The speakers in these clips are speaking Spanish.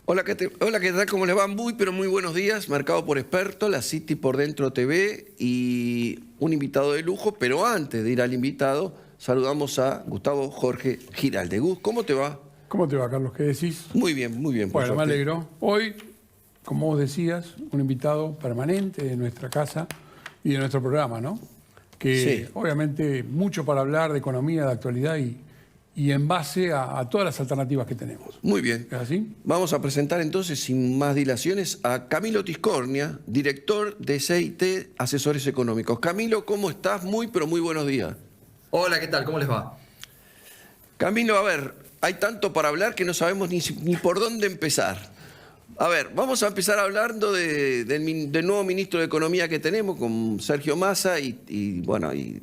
Hola, ¿qué tal? ¿Cómo les va? Muy, pero muy buenos días. Marcado por Experto, la City por Dentro TV y un invitado de lujo. Pero antes de ir al invitado, saludamos a Gustavo Jorge Giralde. Gus, ¿cómo te va? ¿Cómo te va, Carlos? ¿Qué decís? Muy bien, por Bueno, me suerte. alegro. Hoy, como vos decías, un invitado permanente de nuestra casa y de nuestro programa, ¿no? Sí, Que obviamente mucho para hablar de economía, de actualidad y en base a todas las alternativas que tenemos. muy bien. ¿Es así? Vamos a presentar entonces, sin más dilaciones, a Camilo Tiscornia, director de CIT Asesores Económicos. Camilo, ¿cómo estás? Muy, pero muy buenos días. Hola, ¿qué tal? ¿Cómo les va? Camilo, a ver, hay tanto para hablar que no sabemos ni por dónde empezar. A ver, vamos a empezar hablando del nuevo ministro de Economía que tenemos, con Sergio Massa y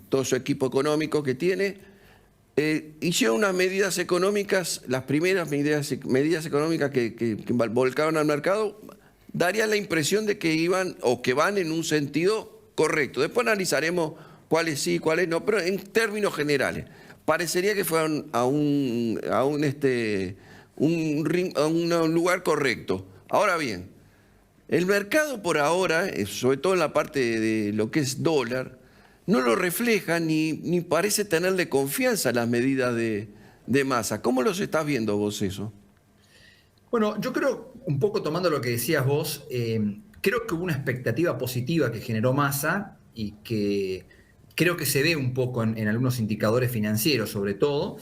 todo su equipo económico que tiene. Hicieron unas medidas económicas, las primeras medidas económicas que volcaron al mercado, darían la impresión de que iban o que van en un sentido correcto. Después analizaremos cuáles sí, cuáles no, pero en términos generales. Parecería que fueron a un lugar correcto. Ahora bien, el mercado por ahora, sobre todo en la parte de lo que es dólar, no lo refleja ni parece tenerle confianza a las medidas de Massa. ¿Cómo los estás viendo vos eso? Bueno, yo creo, un poco tomando lo que decías vos, creo que hubo una expectativa positiva que generó Massa y que creo que se ve un poco en algunos indicadores financieros, sobre todo,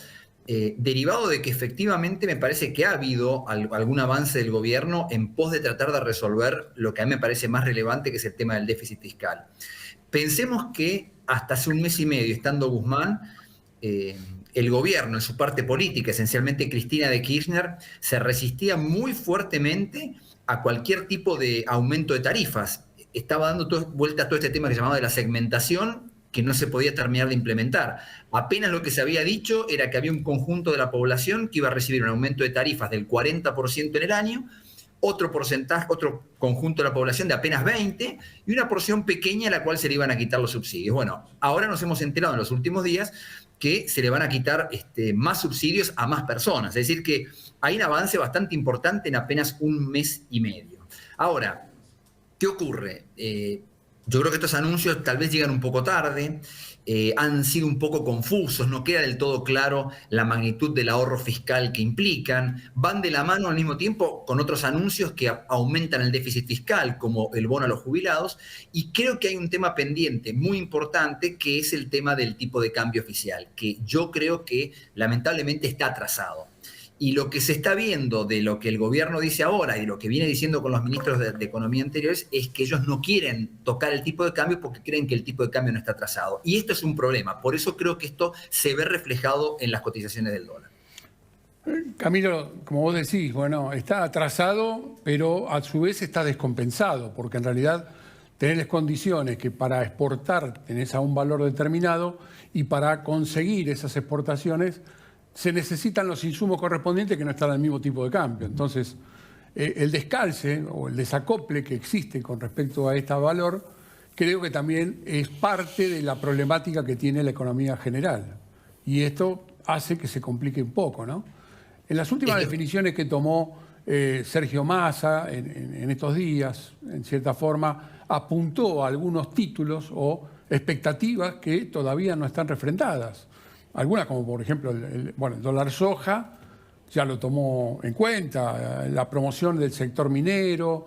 derivado de que efectivamente me parece que ha habido algún avance del gobierno en pos de tratar de resolver lo que a mí me parece más relevante, que es el tema del déficit fiscal. Pensemos que hasta hace un mes y medio, estando Guzmán, el gobierno, en su parte política, esencialmente Cristina de Kirchner, se resistía muy fuertemente a cualquier tipo de aumento de tarifas. Estaba dando vuelta a todo este tema que se llamaba de la segmentación, que no se podía terminar de implementar. Apenas lo que se había dicho era que había un conjunto de la población que iba a recibir un aumento de tarifas del 40% en el año, otro porcentaje, otro conjunto de la población de apenas 20 y una porción pequeña a la cual se le iban a quitar los subsidios. Bueno, ahora nos hemos enterado en los últimos días que se le van a quitar más subsidios a más personas. Es decir, que hay un avance bastante importante en apenas un mes y medio. Ahora, ¿qué ocurre? Yo creo que estos anuncios tal vez llegan un poco tarde, han sido un poco confusos, no queda del todo claro la magnitud del ahorro fiscal que implican, van de la mano al mismo tiempo con otros anuncios que aumentan el déficit fiscal, como el bono a los jubilados, y creo que hay un tema pendiente muy importante, que es el tema del tipo de cambio oficial, que yo creo que lamentablemente está atrasado. Y lo que se está viendo de lo que el gobierno dice ahora y lo que viene diciendo con los ministros de Economía anteriores es que ellos no quieren tocar el tipo de cambio porque creen que el tipo de cambio no está atrasado. Y esto es un problema. Por eso creo que esto se ve reflejado en las cotizaciones del dólar. Camilo, como vos decís, bueno, está atrasado, pero a su vez está descompensado, porque en realidad tenés condiciones que para exportar tenés a un valor determinado y para conseguir esas exportaciones se necesitan los insumos correspondientes que no están al mismo tipo de cambio. Entonces, el descalce o el desacople que existe con respecto a este valor, creo que también es parte de la problemática que tiene la economía general. Y esto hace que se complique un poco, ¿no? En las últimas definiciones que tomó Sergio Massa en estos días, en cierta forma, apuntó a algunos títulos o expectativas que todavía no están refrendadas. Algunas, como por ejemplo el dólar soja, ya lo tomó en cuenta, la promoción del sector minero,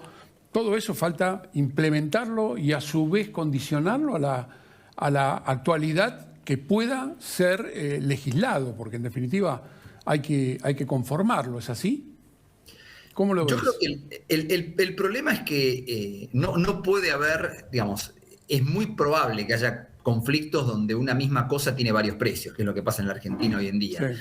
todo eso falta implementarlo y a su vez condicionarlo a la actualidad que pueda ser legislado, porque en definitiva hay que conformarlo, ¿es así? ¿Cómo lo ves? Yo creo que el problema es que no puede haber, digamos, es muy probable que haya conflictos donde una misma cosa tiene varios precios, que es lo que pasa en la Argentina hoy en día. Sí.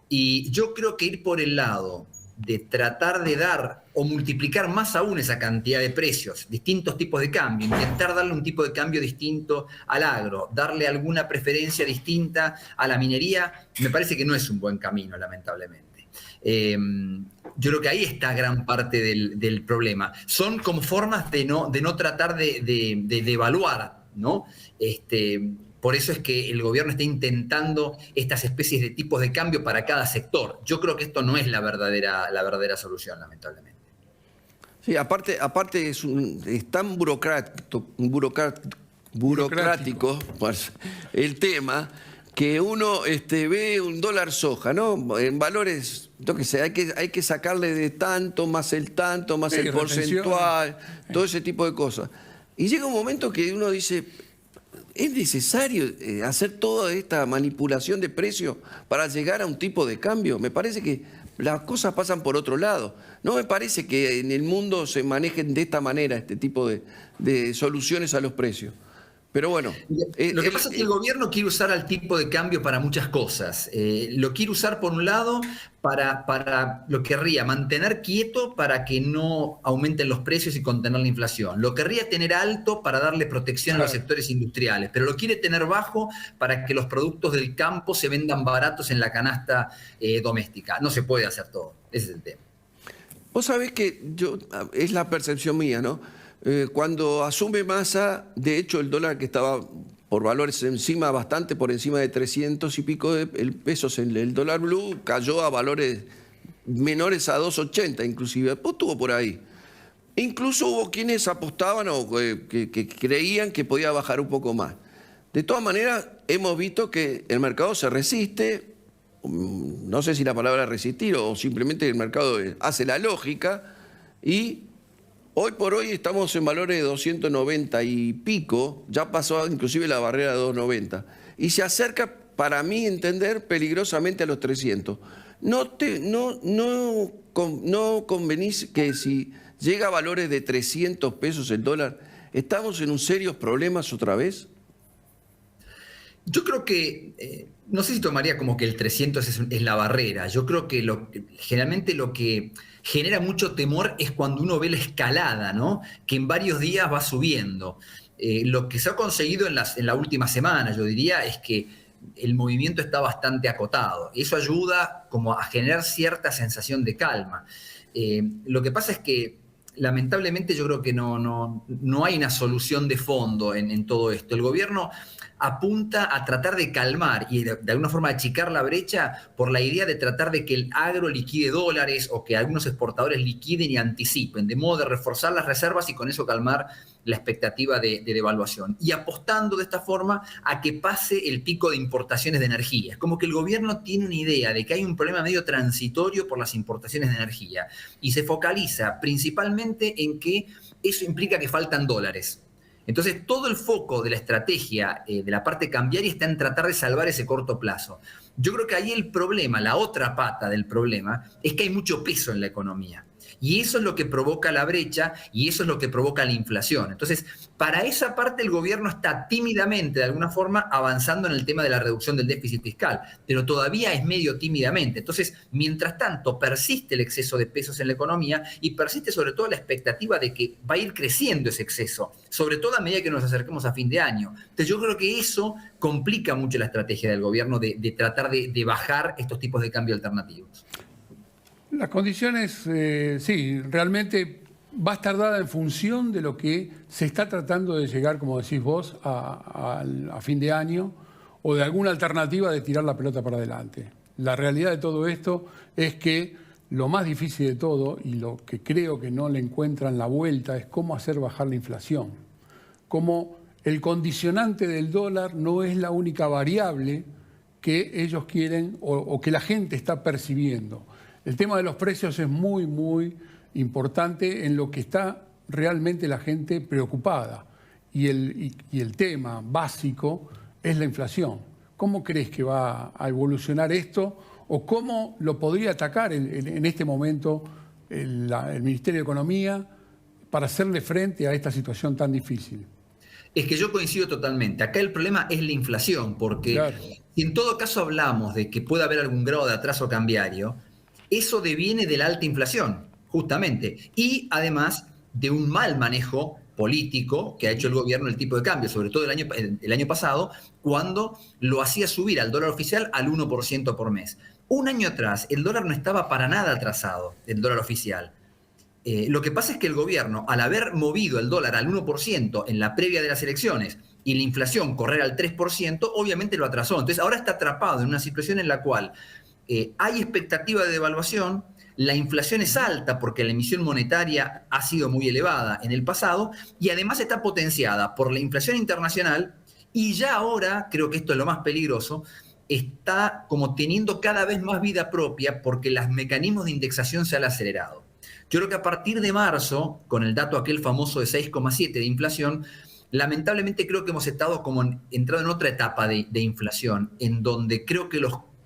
Y yo creo que ir por el lado de tratar de dar o multiplicar más aún esa cantidad de precios, distintos tipos de cambio, intentar darle un tipo de cambio distinto al agro, darle alguna preferencia distinta a la minería, me parece que no es un buen camino, lamentablemente. Yo creo que ahí está gran parte del problema. Son como formas de no tratar de evaluar, ¿no? Por eso es que el gobierno está intentando estas especies de tipos de cambio para cada sector. Yo creo que esto no es la verdadera solución, lamentablemente. Sí, aparte es tan burocrático pues, el tema que uno ve un dólar soja, ¿no? En valores, yo qué sé, hay que sacarle de tanto, más el porcentual, todo ese tipo de cosas. Y llega un momento que uno dice, ¿es necesario hacer toda esta manipulación de precios para llegar a un tipo de cambio? Me parece que las cosas pasan por otro lado. No me parece que en el mundo se manejen de esta manera este tipo de soluciones a los precios. Pero bueno. Lo que pasa es que el gobierno quiere usar al tipo de cambio para muchas cosas. Lo quiere usar, por un lado, para lo querría mantener quieto para que no aumenten los precios y contener la inflación. Lo querría tener alto para darle protección a los sectores industriales, pero lo quiere tener bajo para que los productos del campo se vendan baratos en la canasta doméstica. No se puede hacer todo. Ese es el tema. Vos sabés que es la percepción mía, ¿no? Cuando asume Massa, de hecho el dólar que estaba por valores bastante por encima de 300 y pico de pesos en el dólar blue, cayó a valores menores a 2.80 inclusive, pues estuvo por ahí. Incluso hubo quienes apostaban o que creían que podía bajar un poco más. De todas maneras, hemos visto que el mercado se resiste, no sé si la palabra resistir o simplemente el mercado hace la lógica y hoy por hoy estamos en valores de 290 y pico, ya pasó inclusive la barrera de 290 y se acerca, para mí entender, peligrosamente a los 300. No convenís que si llega a valores de 300 pesos el dólar, ¿estamos en un serios problemas otra vez? Yo creo que, no sé si tomaría como que el 300 es la barrera. Yo creo que generalmente lo que genera mucho temor es cuando uno ve la escalada, ¿no? Que en varios días va subiendo. Lo que se ha conseguido en la última semana, yo diría, es que el movimiento está bastante acotado. Eso ayuda como a generar cierta sensación de calma. Lo que pasa es que lamentablemente yo creo que no hay una solución de fondo en todo esto. El gobierno apunta a tratar de calmar y de alguna forma achicar la brecha por la idea de tratar de que el agro liquide dólares o que algunos exportadores liquiden y anticipen, de modo de reforzar las reservas y con eso calmar la expectativa de devaluación. Y apostando de esta forma a que pase el pico de importaciones de energía. Es como que el gobierno tiene una idea de que hay un problema medio transitorio por las importaciones de energía y se focaliza principalmente en que eso implica que faltan dólares. Entonces, todo el foco de la estrategia de la parte cambiaria está en tratar de salvar ese corto plazo. Yo creo que ahí el problema, la otra pata del problema, es que hay mucho peso en la economía. Y eso es lo que provoca la brecha y eso es lo que provoca la inflación. Entonces, para esa parte el gobierno está tímidamente, de alguna forma, avanzando en el tema de la reducción del déficit fiscal, pero todavía es medio tímidamente. Entonces, mientras tanto, persiste el exceso de pesos en la economía y persiste sobre todo la expectativa de que va a ir creciendo ese exceso, sobre todo a medida que nos acerquemos a fin de año. Entonces, yo creo que eso complica mucho la estrategia del gobierno de tratar de bajar estos tipos de cambio alternativos. Las condiciones, sí, realmente va a estar dada en función de lo que se está tratando de llegar, como decís vos, a fin de año o de alguna alternativa de tirar la pelota para adelante. La realidad de todo esto es que lo más difícil de todo y lo que creo que no le encuentran la vuelta es cómo hacer bajar la inflación. Cómo el condicionante del dólar no es la única variable que ellos quieren o que la gente está percibiendo. El tema de los precios es muy, muy importante en lo que está realmente la gente preocupada. Y el tema básico es la inflación. ¿Cómo crees que va a evolucionar esto? ¿O cómo lo podría atacar en este momento el Ministerio de Economía para hacerle frente a esta situación tan difícil? Es que yo coincido totalmente. Acá el problema es la inflación, porque claro, si en todo caso hablamos de que puede haber algún grado de atraso cambiario, eso deviene de la alta inflación, justamente, y además de un mal manejo político que ha hecho el gobierno del tipo de cambio, sobre todo el año pasado, cuando lo hacía subir al dólar oficial al 1% por mes. Un año atrás, el dólar no estaba para nada atrasado, el dólar oficial. Lo que pasa es que el gobierno, al haber movido el dólar al 1% en la previa de las elecciones y la inflación correr al 3%, obviamente lo atrasó. Entonces ahora está atrapado en una situación en la cual hay expectativa de devaluación, la inflación es alta porque la emisión monetaria ha sido muy elevada en el pasado y además está potenciada por la inflación internacional y ya ahora, creo que esto es lo más peligroso, está como teniendo cada vez más vida propia porque los mecanismos de indexación se han acelerado. Yo creo que a partir de marzo, con el dato aquel famoso de 6,7 de inflación, lamentablemente creo que hemos estado como entrado en otra etapa de inflación, en donde creo que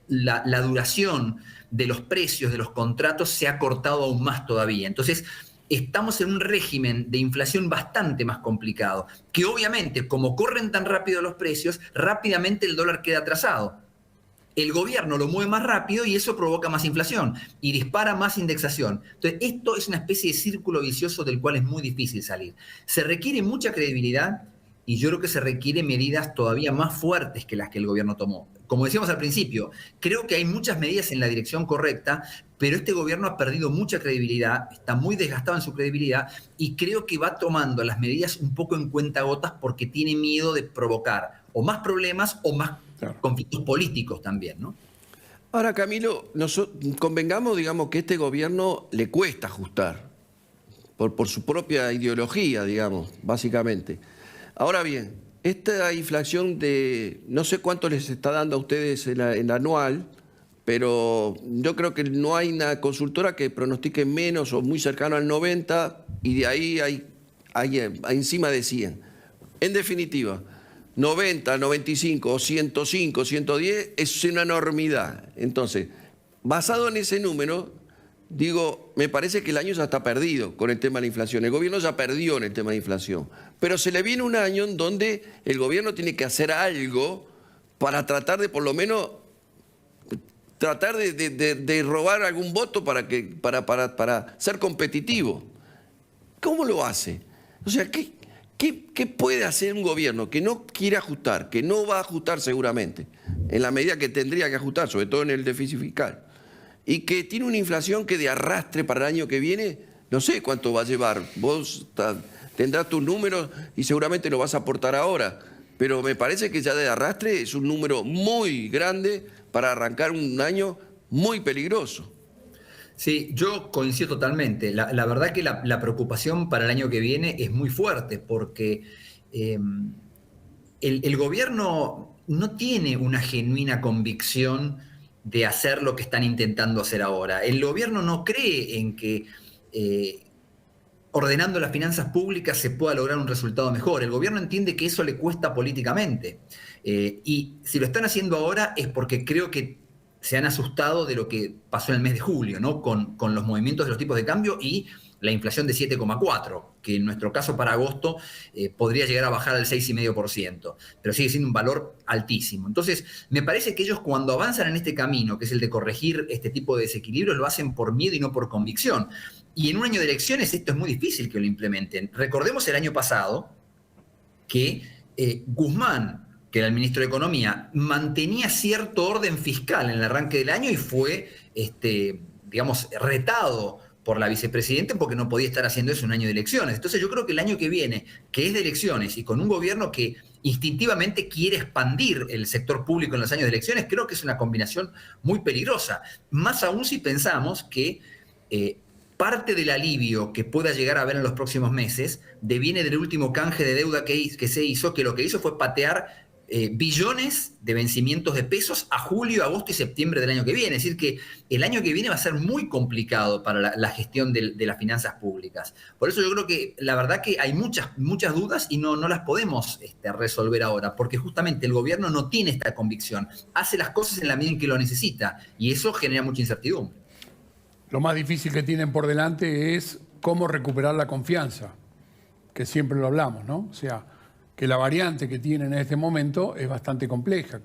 la duración de los precios de los contratos se ha cortado aún más todavía. Entonces, estamos en un régimen de inflación bastante más complicado, que obviamente, como corren tan rápido los precios, rápidamente el dólar queda atrasado. El gobierno lo mueve más rápido y eso provoca más inflación y dispara más indexación. Entonces, esto es una especie de círculo vicioso del cual es muy difícil salir. Se requiere mucha credibilidad y yo creo que se requieren medidas todavía más fuertes que las que el gobierno tomó. Como decíamos al principio, creo que hay muchas medidas en la dirección correcta, pero este gobierno ha perdido mucha credibilidad, está muy desgastado en su credibilidad y creo que va tomando las medidas un poco en cuentagotas porque tiene miedo de provocar o más problemas o más conflictos políticos también, ¿no? Ahora, Camilo, convengamos, digamos, que este gobierno le cuesta ajustar por su propia ideología, digamos, básicamente. Ahora bien, esta inflación de no sé cuánto les está dando a ustedes en la anual, pero yo creo que no hay una consultora que pronostique menos o muy cercano al 90 y de ahí hay encima de 100. En definitiva, 90, 95 o 105, 110 es una enormidad. Entonces, basado en ese número, digo, me parece que el año ya está perdido con el tema de la inflación. El gobierno ya perdió en el tema de inflación. Pero se le viene un año en donde el gobierno tiene que hacer algo para tratar de, por lo menos, tratar de robar algún voto para ser competitivo. ¿Cómo lo hace? O sea, ¿qué puede hacer un gobierno que no quiere ajustar, que no va a ajustar seguramente, en la medida que tendría que ajustar, sobre todo en el déficit fiscal, y que tiene una inflación que de arrastre para el año que viene, no sé cuánto va a llevar? Vos tendrás tus números y seguramente lo vas a aportar ahora, pero me parece que ya de arrastre es un número muy grande para arrancar un año muy peligroso. Sí, yo coincido totalmente. La verdad que la preocupación para el año que viene es muy fuerte porque el gobierno no tiene una genuina convicción de hacer lo que están intentando hacer ahora. El gobierno no cree en que ordenando las finanzas públicas se pueda lograr un resultado mejor. El gobierno entiende que eso le cuesta políticamente. Y si lo están haciendo ahora es porque creo que se han asustado de lo que pasó en el mes de julio, ¿no? Con los movimientos de los tipos de cambio y la inflación de 7,4, que en nuestro caso para agosto podría llegar a bajar al 6,5%, pero sigue siendo un valor altísimo. Entonces, me parece que ellos cuando avanzan en este camino, que es el de corregir este tipo de desequilibrios, lo hacen por miedo y no por convicción. Y en un año de elecciones esto es muy difícil que lo implementen. Recordemos el año pasado que Guzmán, que era el ministro de Economía, mantenía cierto orden fiscal en el arranque del año y fue, digamos, retado por la vicepresidenta porque no podía estar haciendo eso en un año de elecciones. Entonces yo creo que el año que viene, que es de elecciones y con un gobierno que instintivamente quiere expandir el sector público en los años de elecciones, creo que es una combinación muy peligrosa. Más aún si pensamos que parte del alivio que pueda llegar a haber en los próximos meses deviene del último canje de deuda que se hizo, que lo que hizo fue patear billones de vencimientos de pesos a julio, agosto y septiembre del año que viene. Es decir, que el año que viene va a ser muy complicado para la gestión de las finanzas públicas. Por eso yo creo que la verdad que hay muchas dudas y no las podemos resolver ahora, porque justamente el gobierno no tiene esta convicción. Hace las cosas en la medida en que lo necesita y eso genera mucha incertidumbre. Lo más difícil que tienen por delante es cómo recuperar la confianza, que siempre lo hablamos, ¿no? O sea, que la variante que tienen en este momento es bastante compleja.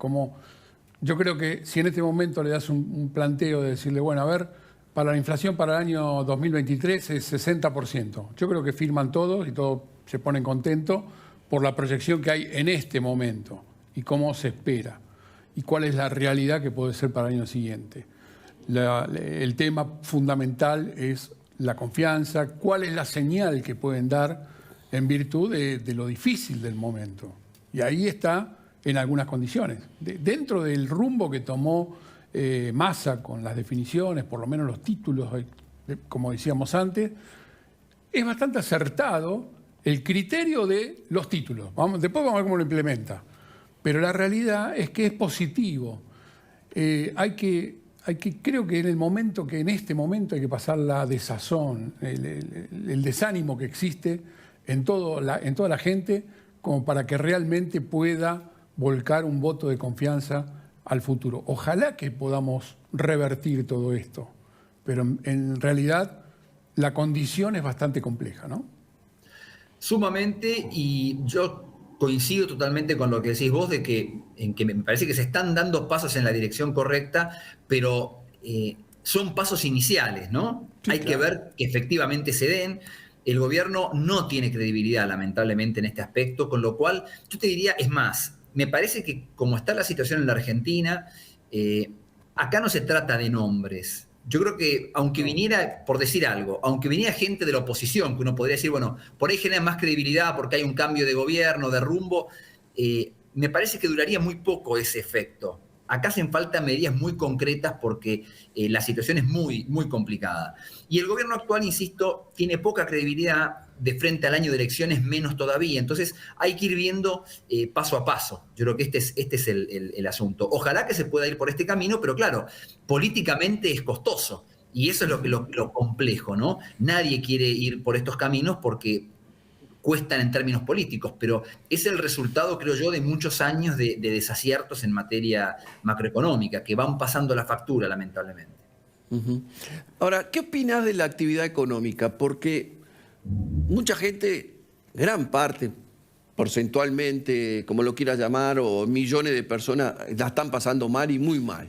Yo creo que si en este momento le das un planteo de decirle, bueno, a ver, para la inflación para el año 2023 es 60%. Yo creo que firman todos y todos se ponen contentos por la proyección que hay en este momento y cómo se espera y cuál es la realidad que puede ser para el año siguiente. El tema fundamental es la confianza, cuál es la señal que pueden dar en virtud de lo difícil del momento. Y ahí está en algunas condiciones. Dentro del rumbo que tomó Massa con las definiciones, por lo menos los títulos, como decíamos antes, es bastante acertado el criterio de los títulos. Después vamos a ver cómo lo implementa. Pero la realidad es que es positivo. Creo que en este momento hay que pasar la desazón, el desánimo que existe en toda la gente, como para que realmente pueda volcar un voto de confianza al futuro. Ojalá que podamos revertir todo esto, pero en realidad la condición es bastante compleja, ¿no? Sumamente, y yo coincido totalmente con lo que decís vos, en que me parece que se están dando pasos en la dirección correcta, pero son pasos iniciales, ¿no? Sí, Hay claro. que ver que efectivamente se den. El gobierno no tiene credibilidad, lamentablemente, en este aspecto, con lo cual yo te diría, es más, me parece que como está la situación en la Argentina, acá no se trata de nombres. Yo creo que aunque viniera, por decir algo, aunque viniera gente de la oposición, que uno podría decir, bueno, por ahí genera más credibilidad porque hay un cambio de gobierno, de rumbo, me parece que duraría muy poco ese efecto. Acá hacen falta medidas muy concretas porque la situación es muy, muy complicada. Y el gobierno actual, insisto, tiene poca credibilidad de frente al año de elecciones, menos todavía. Entonces hay que ir viendo paso a paso. Yo creo que este es el asunto. Ojalá que se pueda ir por este camino, pero claro, políticamente es costoso. Y eso es lo complejo, ¿no? Nadie quiere ir por estos caminos porque cuestan en términos políticos, pero es el resultado, creo yo, de muchos años de desaciertos en materia macroeconómica, que van pasando la factura, lamentablemente. Ujú. Ahora, ¿qué opinás de la actividad económica? Porque mucha gente, gran parte, porcentualmente, como lo quieras llamar, o millones de personas, la están pasando mal y muy mal.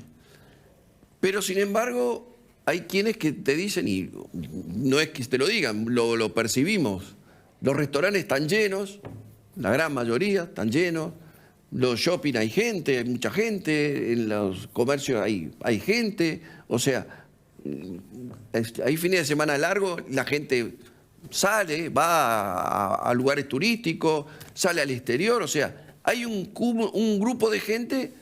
Pero sin embargo, hay quienes que te dicen, y no es que te lo digan, lo percibimos, los restaurantes están llenos, la gran mayoría están llenos, los shopping hay gente, hay mucha gente, en los comercios hay gente, o sea, hay fines de semana largos, la gente sale, va a lugares turísticos, sale al exterior, o sea, hay un grupo de gente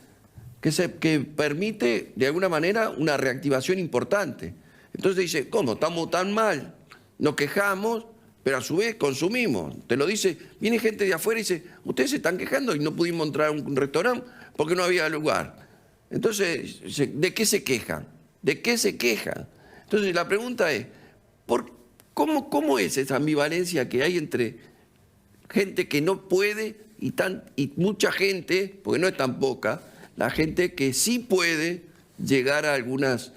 que permite, de alguna manera, una reactivación importante. Entonces dice, ¿cómo? ¿Estamos tan mal? Nos quejamos, pero a su vez consumimos. Te lo dice, viene gente de afuera y dice, ustedes se están quejando y no pudimos entrar a un restaurante porque no había lugar. Entonces, ¿de qué se quejan? ¿De qué se quejan? Entonces la pregunta es, ¿cómo es esa ambivalencia que hay entre gente que no puede y mucha gente, porque no es tan poca, la gente que sí puede llegar a algunas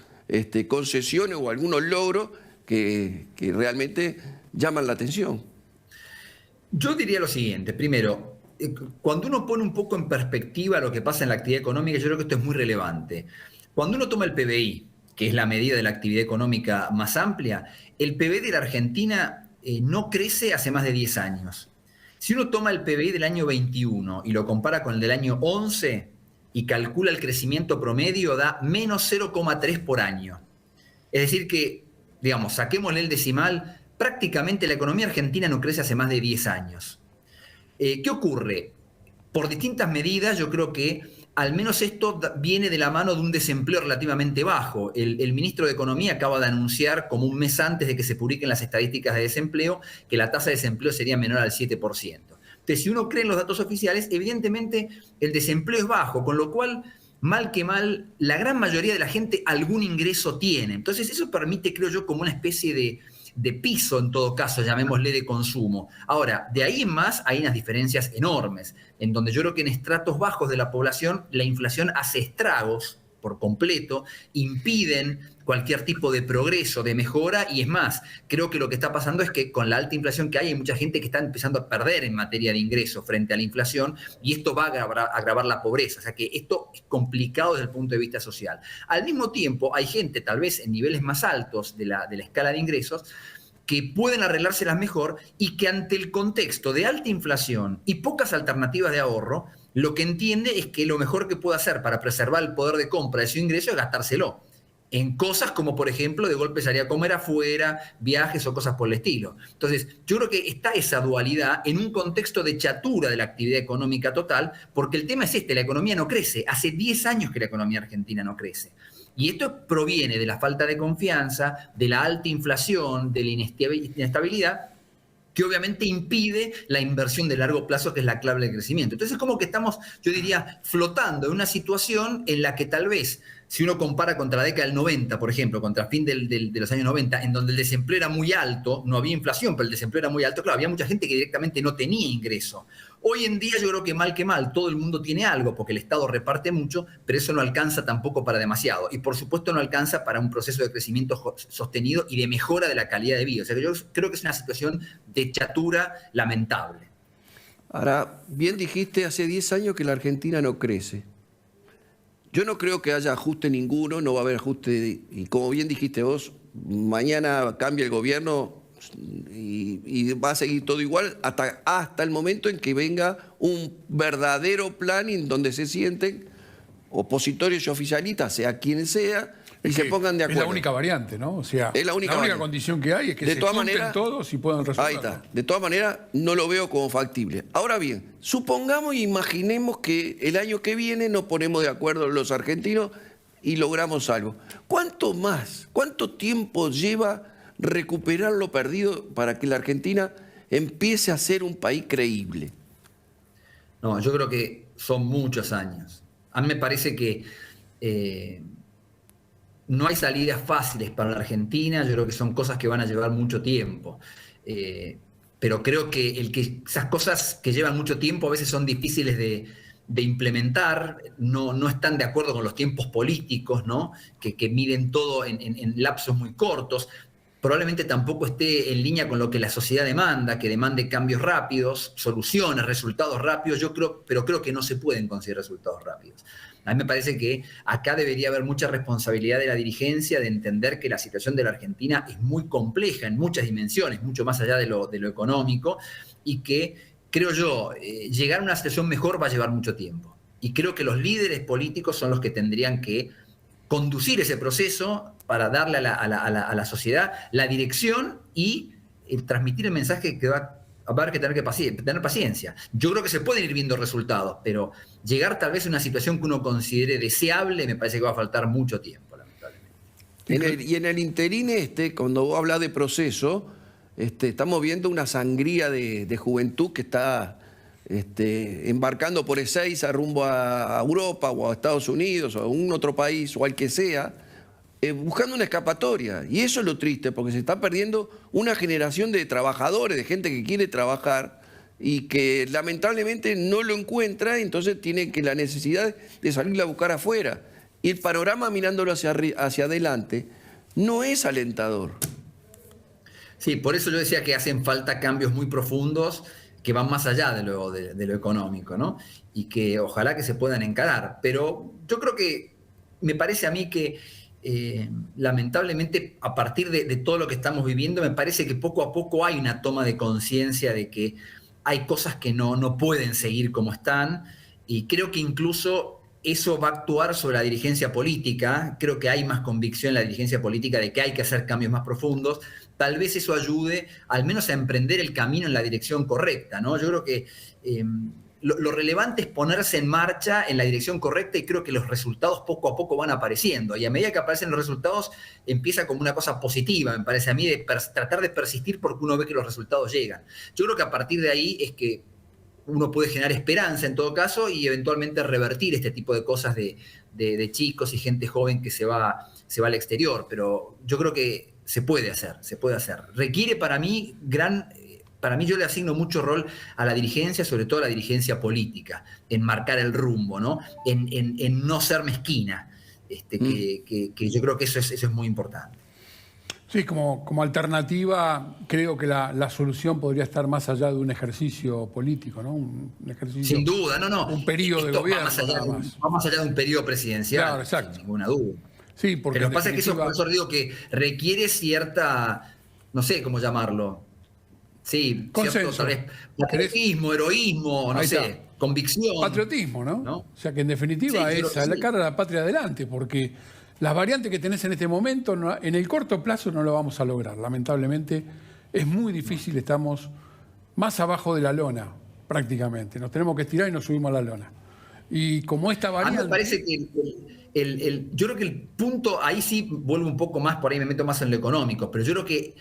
concesiones o algunos logros que realmente llaman la atención? Yo diría lo siguiente, primero, cuando uno pone un poco en perspectiva lo que pasa en la actividad económica, yo creo que esto es muy relevante. Cuando uno toma el PBI, que es la medida de la actividad económica más amplia, el PBI de la Argentina no crece hace más de 10 años. Si uno toma el PBI del año 21 y lo compara con el del año 11 y calcula el crecimiento promedio, da menos 0,3 por año. Es decir que, digamos, saquémosle el decimal, prácticamente la economía argentina no crece hace más de 10 años. ¿Qué ocurre? Por distintas medidas, yo creo que al menos esto viene de la mano de un desempleo relativamente bajo. El ministro de Economía acaba de anunciar, como un mes antes de que se publiquen las estadísticas de desempleo, que la tasa de desempleo sería menor al 7%. Entonces, si uno cree en los datos oficiales, evidentemente el desempleo es bajo, con lo cual, mal que mal, la gran mayoría de la gente algún ingreso tiene. Entonces, eso permite, creo yo, como una especie de piso, en todo caso, llamémosle, de consumo. Ahora, de ahí en más hay unas diferencias enormes, en donde yo creo que en estratos bajos de la población la inflación hace estragos por completo, impiden cualquier tipo de progreso, de mejora, y es más, creo que lo que está pasando es que con la alta inflación que hay mucha gente que está empezando a perder en materia de ingresos frente a la inflación, y esto va a agravar la pobreza. O sea que esto es complicado desde el punto de vista social. Al mismo tiempo, hay gente, tal vez en niveles más altos de la escala de ingresos, que pueden arreglárselas mejor y que ante el contexto de alta inflación y pocas alternativas de ahorro, lo que entiende es que lo mejor que puede hacer para preservar el poder de compra de su ingreso es gastárselo en cosas como, por ejemplo, de golpe salir a comer afuera, viajes o cosas por el estilo. Entonces, yo creo que está esa dualidad en un contexto de chatura de la actividad económica total, porque el tema es la economía no crece. Hace 10 años que la economía argentina no crece. Y esto proviene de la falta de confianza, de la alta inflación, de la inestabilidad, que obviamente impide la inversión de largo plazo, que es la clave del crecimiento. Entonces es como que estamos, yo diría, flotando en una situación en la que tal vez, si uno compara contra la década del 90, por ejemplo, contra fin de los años 90, en donde el desempleo era muy alto, no había inflación, pero el desempleo era muy alto, claro, había mucha gente que directamente no tenía ingreso. Hoy en día yo creo que mal, todo el mundo tiene algo, porque el Estado reparte mucho, pero eso no alcanza tampoco para demasiado. Y por supuesto no alcanza para un proceso de crecimiento sostenido y de mejora de la calidad de vida. O sea que yo creo que es una situación de chatura lamentable. Ahora, bien dijiste hace 10 años que la Argentina no crece. Yo no creo que haya ajuste ninguno, no va a haber ajuste. Y como bien dijiste vos, mañana cambia el gobierno y va a seguir todo igual hasta el momento en que venga un verdadero plan en donde se sienten opositores y oficialistas, sea quien sea, y se pongan de acuerdo. Es la única variante, ¿no? O sea, es la única condición que hay es que se junten todos y puedan resolver. Ahí está. De todas maneras, no lo veo como factible. Ahora bien, supongamos e imaginemos que el año que viene nos ponemos de acuerdo los argentinos y logramos algo. ¿Cuánto tiempo lleva recuperar lo perdido para que la Argentina empiece a ser un país creíble? No, yo creo que son muchos años. A mí me parece que no hay salidas fáciles para la Argentina, yo creo que son cosas que van a llevar mucho tiempo. Pero creo que esas cosas que llevan mucho tiempo a veces son difíciles de implementar, no están de acuerdo con los tiempos políticos, ¿no? que miden todo en lapsos muy cortos. Probablemente tampoco esté en línea con lo que la sociedad demanda, que demande cambios rápidos, soluciones, resultados rápidos, pero creo que no se pueden conseguir resultados rápidos. A mí me parece que acá debería haber mucha responsabilidad de la dirigencia de entender que la situación de la Argentina es muy compleja en muchas dimensiones, mucho más allá de lo económico, y que, creo yo, llegar a una situación mejor va a llevar mucho tiempo. Y creo que los líderes políticos son los que tendrían que conducir ese proceso para darle a la sociedad la dirección y transmitir el mensaje que va a haber que tener paciencia. Yo creo que se pueden ir viendo resultados, pero llegar tal vez a una situación que uno considere deseable me parece que va a faltar mucho tiempo, lamentablemente. Y en el interín cuando vos hablas de proceso, estamos viendo una sangría de juventud que está embarcando por Ezeiza rumbo a Europa o a Estados Unidos o a algún otro país o al que sea, buscando una escapatoria. Y eso es lo triste, porque se está perdiendo una generación de trabajadores, de gente que quiere trabajar y que lamentablemente no lo encuentra, entonces tiene la necesidad de salirla a buscar afuera. Y el panorama mirándolo hacia adelante no es alentador. Sí, por eso yo decía que hacen falta cambios muy profundos que van más allá de lo económico, ¿no? Y que ojalá que se puedan encarar. Pero yo creo que, me parece a mí que lamentablemente a partir de todo lo que estamos viviendo, me parece que poco a poco hay una toma de conciencia de que hay cosas que no pueden seguir como están, y creo que incluso eso va a actuar sobre la dirigencia política. Creo que hay más convicción en la dirigencia política de que hay que hacer cambios más profundos. Tal vez eso ayude al menos a emprender el camino en la dirección correcta, ¿no? Yo creo que lo relevante es ponerse en marcha en la dirección correcta, y creo que los resultados poco a poco van apareciendo. Y a medida que aparecen los resultados, empieza como una cosa positiva, me parece a mí, de tratar de persistir porque uno ve que los resultados llegan. Yo creo que a partir de ahí es que uno puede generar esperanza en todo caso y eventualmente revertir este tipo de cosas de chicos y gente joven que se va al exterior. Pero yo creo que se puede hacer. Requiere para mí yo le asigno mucho rol a la dirigencia, sobre todo a la dirigencia política, en marcar el rumbo, ¿no? En no ser mezquina, que yo creo que eso es muy importante. Sí, como alternativa, creo que la solución podría estar más allá de un ejercicio político, ¿no? Un ejercicio, sin duda, no. Un periodo de gobierno. Va más allá de un periodo presidencial, claro, exacto, sin ninguna duda. Sí, porque pero lo que pasa es que eso, por eso digo que requiere cierta, no sé cómo llamarlo, sí, consenso, cierto, tal vez, patriotismo, heroísmo, no sé, convicción. Patriotismo, ¿no? O sea que en definitiva es sacar a la patria adelante, porque las variantes que tenés en este momento, en el corto plazo no lo vamos a lograr. Lamentablemente es muy difícil, estamos más abajo de la lona, prácticamente. Nos tenemos que estirar y nos subimos a la lona. Y como esta variante... A mí me parece yo creo que el punto, ahí sí vuelvo un poco más, por ahí me meto más en lo económico, pero yo creo que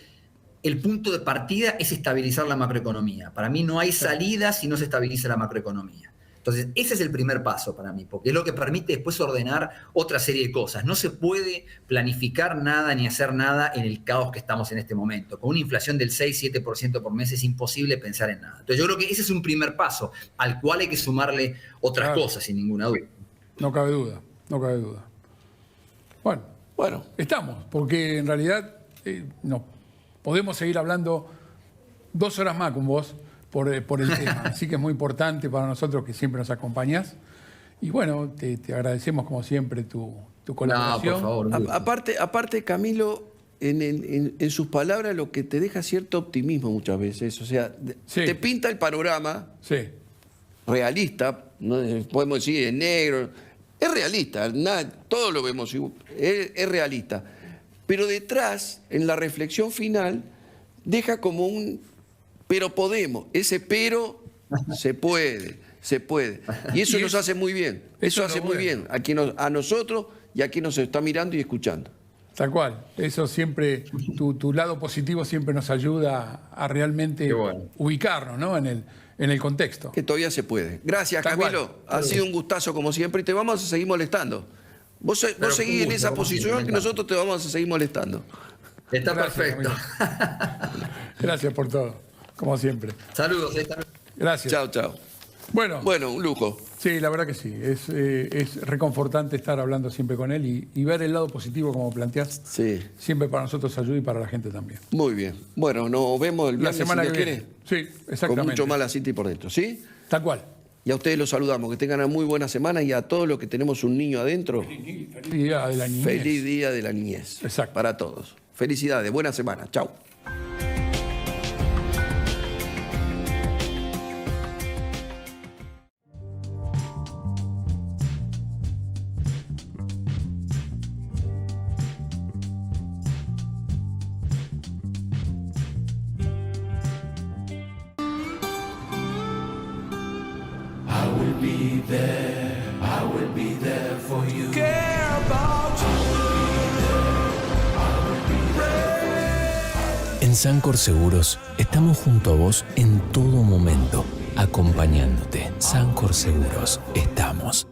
el punto de partida es estabilizar la macroeconomía. Para mí no hay salida si no se estabiliza la macroeconomía. Entonces, ese es el primer paso para mí, porque es lo que permite después ordenar otra serie de cosas. No se puede planificar nada ni hacer nada en el caos que estamos en este momento. Con una inflación del 6-7% por mes es imposible pensar en nada. Entonces, yo creo que ese es un primer paso, al cual hay que sumarle otras cosas, sin ninguna duda. No cabe duda, no cabe duda. Bueno, estamos, porque en realidad no podemos seguir hablando 2 horas más con vos por el tema. Así que es muy importante para nosotros que siempre nos acompañás. Y bueno, te agradecemos como siempre tu colaboración. No, por favor. Aparte, Camilo, en sus palabras lo que te deja cierto optimismo muchas veces. O sea, Sí. te pinta el panorama Sí, realista, no podemos decir en negro, es realista, todo lo vemos, es realista. Pero detrás, en la reflexión final, deja como un pero podemos, ese pero se puede. Y eso nos hace muy bien, eso hace muy bien a nosotros y a quien nos está mirando y escuchando. tal cual. Eso siempre, tu lado positivo siempre nos ayuda a realmente ubicarnos, ¿no? en el contexto. Que todavía se puede. Gracias, Tal Camilo. cual. Ha sido un gustazo como siempre y te vamos a seguir molestando. Vos seguís en esa posición que nosotros te vamos a seguir molestando. Está Gracias, perfecto. Gracias por todo, como siempre. Saludos. Gracias. Chao. Bueno, Un lujo. sí, la verdad que sí. Es reconfortante estar hablando siempre con él y ver el lado positivo como planteás. Sí. Siempre para nosotros ayuda y para la gente también. Muy bien. Bueno, nos vemos el La viernes, semana si que Dios viene. quiere. Sí, exactamente. Con mucho más la cita y por dentro, ¿sí? Tal cual. Y a ustedes los saludamos. Que tengan una muy buena semana y a todos los que tenemos un niño adentro, Feliz día de la niñez. feliz día de la niñez. Exacto. Para todos. Felicidades. Buena semana. Chao. En Sancor Seguros estamos junto a vos en todo momento, acompañándote. Sancor Seguros, estamos.